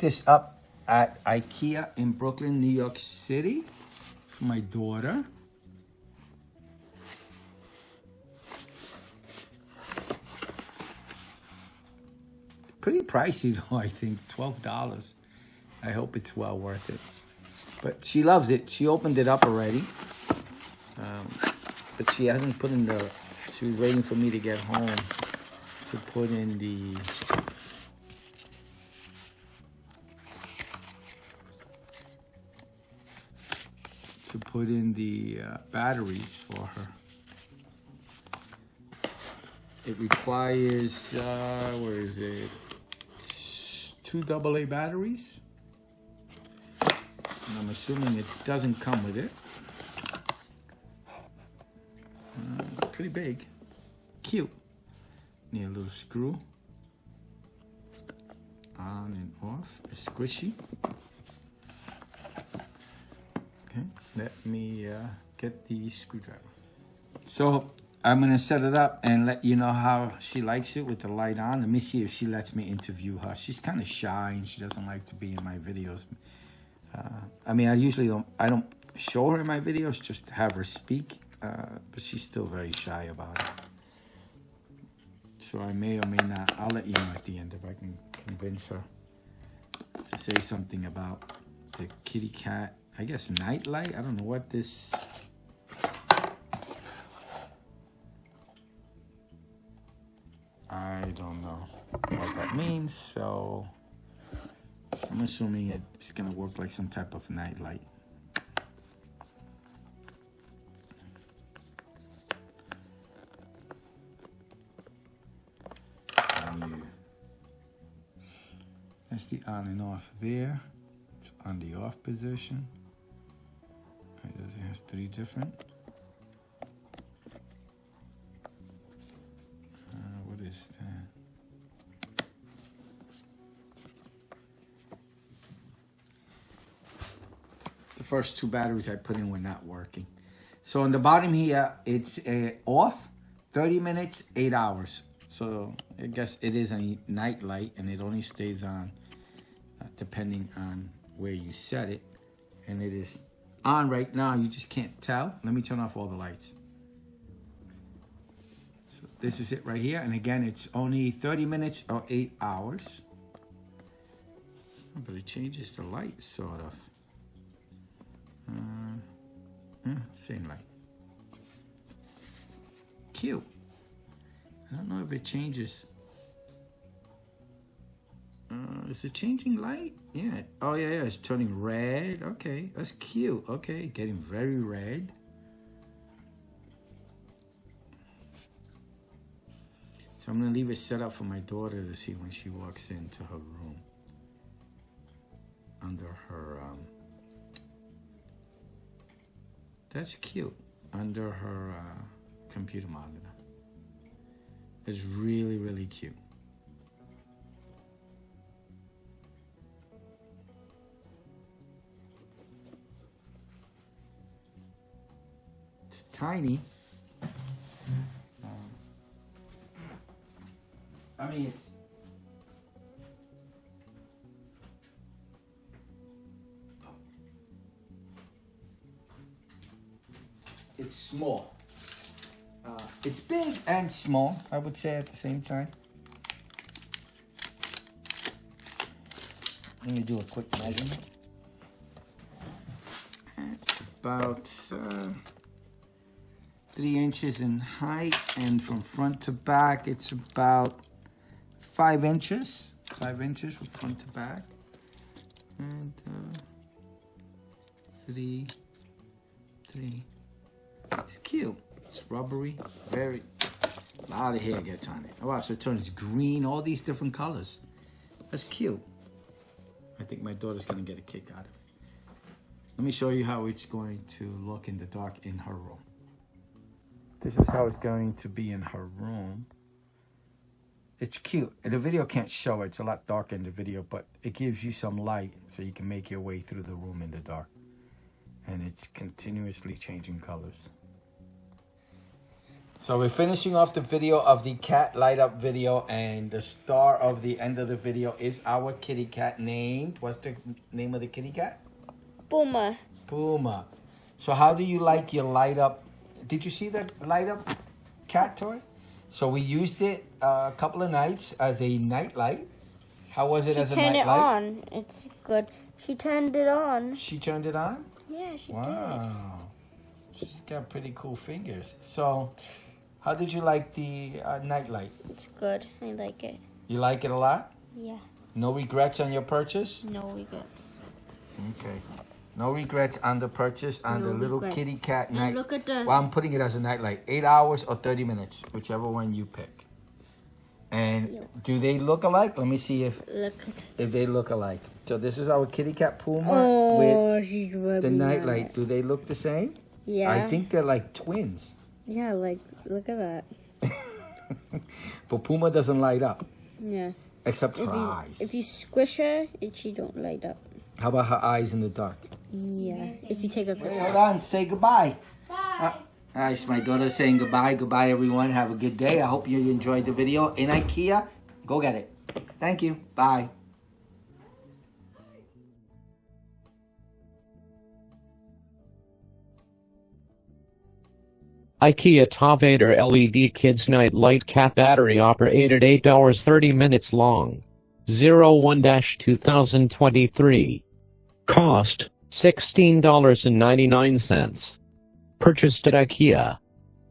this up at IKEA in Brooklyn, New York City for my daughter. Pretty pricey though, I think, $12. I hope it's well worth it. But she loves it. She opened it up already. But she hasn't put in the, she was waiting for me to get home to put in the, batteries for her. It requires, where is it? 2 AA batteries. And I'm assuming it doesn't come with it. Pretty big. Cute. Need a little screw. On and off. It's squishy. Okay, let me get the screwdriver. So I'm gonna set it up and let you know how she likes it with the light on. Let me see if she lets me interview her. She's kind of shy and she doesn't like to be in my videos. I mean, I don't show her in my videos, just have her speak, but she's still very shy about it. So I may or may not, I'll let you know at the end if I can convince her to say something about the kitty cat, I guess night light. I don't know what this, I don't know what that means, so I'm assuming it's gonna work like some type of night light. That's the on and off there. It's on the off position. It does have 3 different. What is that? The first 2 batteries I put in were not working. So on the bottom here, it's off, 30 minutes, 8 hours. So I guess it is a night light and it only stays on depending on where you set it. And it is on right now, you just can't tell. Let me turn off all the lights. So this is it right here. And again, it's only 30 minutes or 8 hours. But it changes the light, sort of. Same light. Cute. I don't know if it changes. Is it changing light? Yeah. Oh, yeah, it's turning red. Okay, that's cute. Okay, getting very red. So I'm going to leave it set up for my daughter to see when she walks into her room. Under her, that's cute. Under her computer monitor. It's really, really cute. It's tiny. I mean, it's small. It's big and small, I would say, at the same time. Let me do a quick measurement. It's about 3 inches in height, and from front to back, it's about 5 inches. 5 inches from front to back. And 3. It's cute. It's rubbery, a lot of hair gets on it. Oh wow, so it turns green, all these different colors. That's cute. I think my daughter's gonna get a kick out of it. Let me show you how it's going to look in the dark in her room. This is how it's going to be in her room. It's cute. The video can't show it, it's a lot darker in the video, but it gives you some light so you can make your way through the room in the dark. And it's continuously changing colors. So we're finishing off the video of the cat light up video, and the star of the end of the video is our kitty cat named, what's the name of the kitty cat? Puma. Puma. So how do you like your light up? Did you see that light up cat toy? So we used it a couple of nights as a night light. How was it as a night light? She turned it on. It's good. She turned it on. She turned it on? Yeah, she did. Wow. She's got pretty cool fingers. So how did you like the night light? It's good. I like it. You like it a lot? Yeah. No regrets on your purchase? No regrets. Okay. No regrets on the purchase on the little kitty cat night. Look at the... Well, I'm putting it as a night light. 8 hours or 30 minutes, whichever one you pick. And do they look alike? Let me see if they look alike. So this is our kitty cat Puma with she's the night light. Do they look the same? Yeah. I think they're like twins. Yeah, like, look at that. But Puma doesn't light up. Yeah. Except her eyes. If you squish her, she don't light up. How about her eyes in the dark? Yeah. If you take a picture. Wait, hold on. Say goodbye. Bye. Nice. My daughter's saying goodbye. Goodbye, everyone. Have a good day. I hope you enjoyed the video. In IKEA, go get it. Thank you. Bye. IKEA TÖVÄDER LED Kids Night Light Cat Battery Operated 8 hours 30 minutes long. 01-2023. Cost, $16.99. Purchased at IKEA.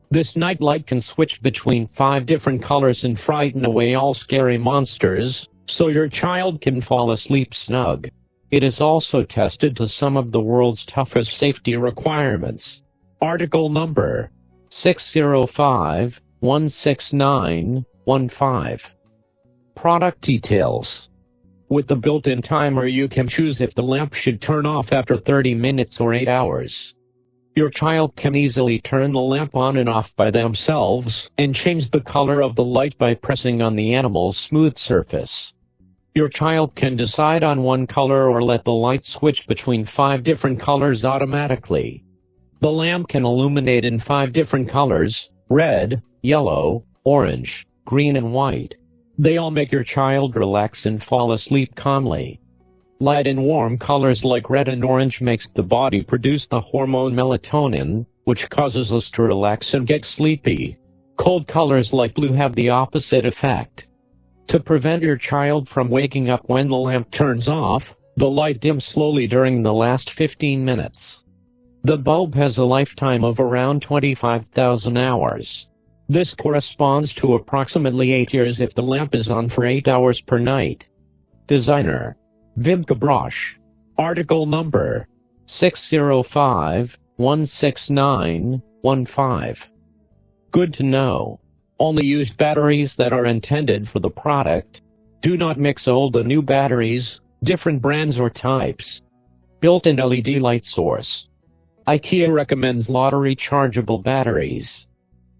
This night light can switch between 5 different colors and frighten away all scary monsters, so your child can fall asleep snug. It is also tested to some of the world's toughest safety requirements. Article number 605-16915. Product details. With the built-in timer, you can choose if the lamp should turn off after 30 minutes or 8 hours. Your child can easily turn the lamp on and off by themselves and change the color of the light by pressing on the animal's smooth surface. Your child can decide on one color or let the light switch between 5 different colors automatically. The lamp can illuminate in 5 different colors: red, yellow, orange, green and white. They all make your child relax and fall asleep calmly. Light and warm colors like red and orange makes the body produce the hormone melatonin, which causes us to relax and get sleepy. Cold colors like blue have the opposite effect. To prevent your child from waking up when the lamp turns off, the light dims slowly during the last 15 minutes. The bulb has a lifetime of around 25,000 hours. This corresponds to approximately 8 years if the lamp is on for 8 hours per night. Designer: Vimka Brosh. Article number 605-16915. Good to know. Only use batteries that are intended for the product. Do not mix old and new batteries, different brands or types. Built-in LED light source. IKEA recommends lottery chargeable batteries.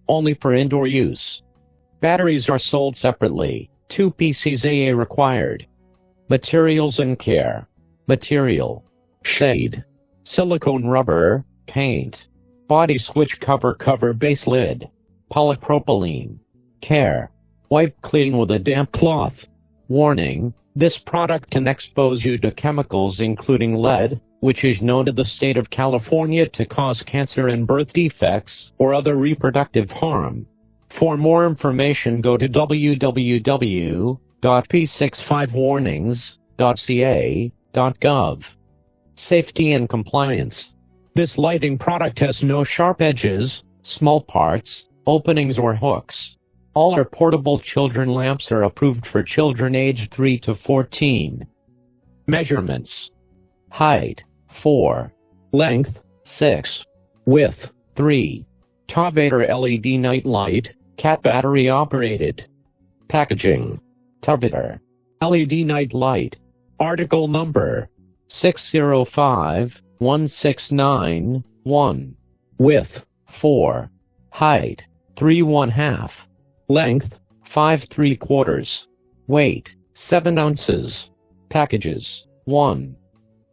Only for indoor use. Batteries are sold separately. 2 pieces AA required. Materials and care. Material: shade, silicone rubber, paint, body switch cover base lid, polypropylene. Care: wipe clean with a damp cloth. Warning: this product can expose you to chemicals including lead, which is known to the state of California to cause cancer and birth defects or other reproductive harm. For more information, go to www.p65warnings.ca.gov. Safety and compliance. This lighting product has no sharp edges, small parts, openings or hooks. All our portable children lamps are approved for children aged 3 to 14. Measurements: height 4, length 6, width 3. TÖVÄDER LED night light, cat battery operated. Packaging: TÖVÄDER LED night light. Article number 605-16915. Width 4, height 3 1/2, length 5 3/4, weight 7 ounces. Packages: 1.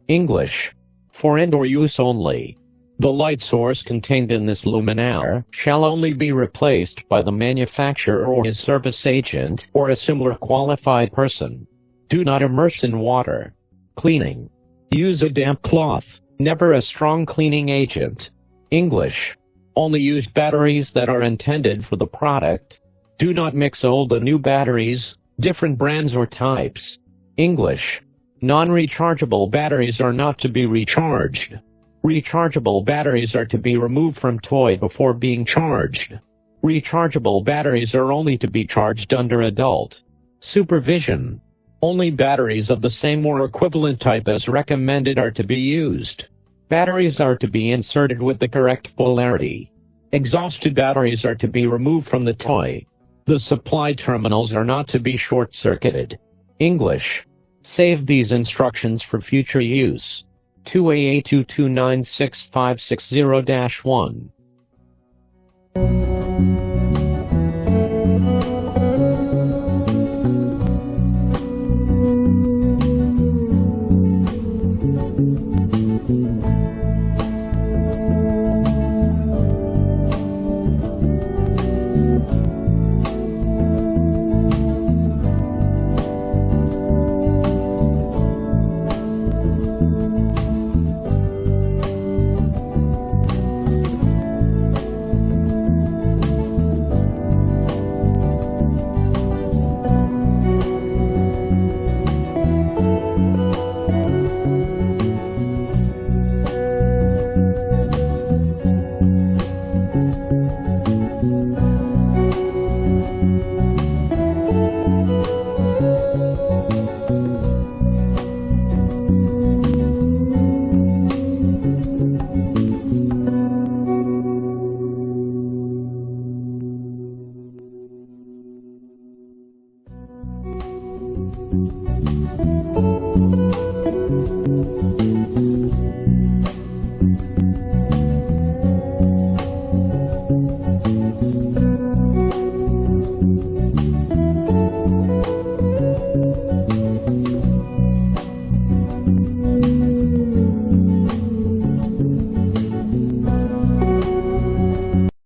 English. For indoor use only. The light source contained in this luminaire shall only be replaced by the manufacturer or his service agent or a similar qualified person. Do not immerse in water. Cleaning. Use a damp cloth, never a strong cleaning agent. English. Only use batteries that are intended for the product. Do not mix old and new batteries, different brands or types. English. Non-rechargeable batteries are not to be recharged. Rechargeable batteries are to be removed from toy before being charged. Rechargeable batteries are only to be charged under adult supervision. Only batteries of the same or equivalent type as recommended are to be used. Batteries are to be inserted with the correct polarity. Exhausted batteries are to be removed from the toy. The supply terminals are not to be short-circuited. English. Save these instructions for future use. 2AA2296560-1